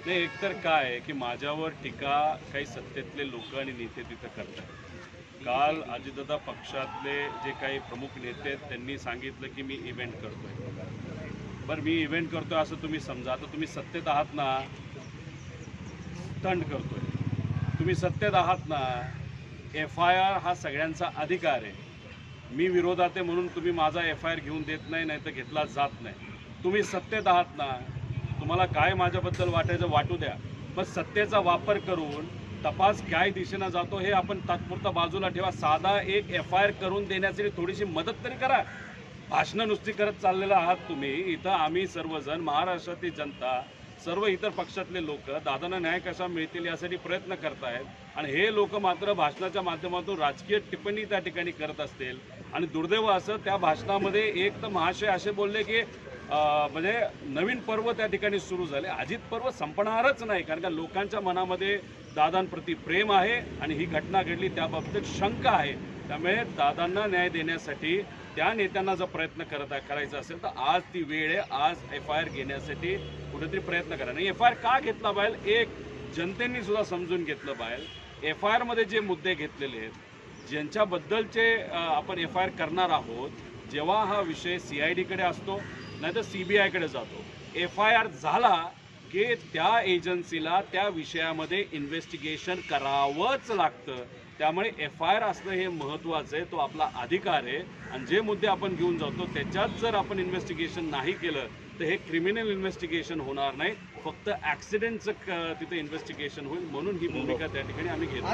नाही, एकतर काय आहे की माझ्यावर टीका काही सत्तेतले लोक आणि नेते तिथं करतात. काल अजितदादा पक्षातले जे काही प्रमुख नेते आहेत त्यांनी सांगितलं की मी इव्हेंट करतोय. बरं, मी इव्हेंट करतोय असं तुम्ही समजा. आता तुम्ही सत्तेत आहात ना, स्टंट करतोय. तुम्ही सत्तेत आहात ना, FIR हा सगळ्यांचा अधिकार आहे. मी विरोधात आहे म्हणून तुम्ही माझा FIR घेऊन देत नाही, नाही तर घेतला जात नाही. तुम्ही सत्तेत आहात ना, तुम्हाला काय माझ्याबद्दल वाटायचं वाटू द्या. पण सत्तेचा वापर करून तपास काय दिशेनं जातो हे आपण तात्पुरता बाजूला ठेवा. साधा एक FIR करून देण्यासाठी थोडीशी मदत तरी करा. भाषणं नुसती करत चाललेलं आहात तुम्ही. इथं आम्ही सर्वजण, महाराष्ट्रातली जनता, सर्व इतर पक्षातले लोक दादांना न्याय कसा मिळतील यासाठी प्रयत्न करतायत, आणि हे लोक मात्र भाषणाच्या माध्यमातून राजकीय टिप्पणी त्या ठिकाणी करत असतील. आणि दुर्दैव असं त्या भाषणामध्ये एक तर महाशय असे बोलले की म्हणजे नवीन पर्व त्या ठिकाणी सुरू झाले. अजित पर्व संपणारच नाही, कारण का लोकांच्या मनामध्ये दादांप्रती प्रेम आहे आणि ही घटना घडली त्याबाबतीत शंका आहे. त्यामुळे दादांना न्याय देण्यासाठी त्या नेत्यांना जर प्रयत्न करायचा असेल तर आज ती वेळ आहे. आज FIR घेण्यासाठी कुठेतरी प्रयत्न करा. नाही, FIR का घेतला पाहिजे एक जनतेने सुद्धा समजून घेतलं पाहिजे. FIR मध्ये जे मुद्दे घेतलेले आहेत, ज्यांच्याबद्दलचे आपण FIR करणार आहोत, जेव्हा हा विषय CID कडे असतो नाही तर CBI कडे जातो. FIR झाला की त्या एजन्सीला त्या विषयामध्ये इन्व्हेस्टिगेशन करावंच लागतं. त्यामुळे FIR असणं हे महत्त्वाचं आहे, तो आपला अधिकार आहे. आणि जे मुद्दे आपण घेऊन जातो त्याच्यात जर आपण इन्व्हेस्टिगेशन नाही केलं तर हे क्रिमिनल इन्व्हेस्टिगेशन होणार नाही, फक्त ॲक्सिडेंटचं तिथे इन्व्हेस्टिगेशन होईल. म्हणून ही भूमिका त्या ठिकाणी आम्ही घेतो.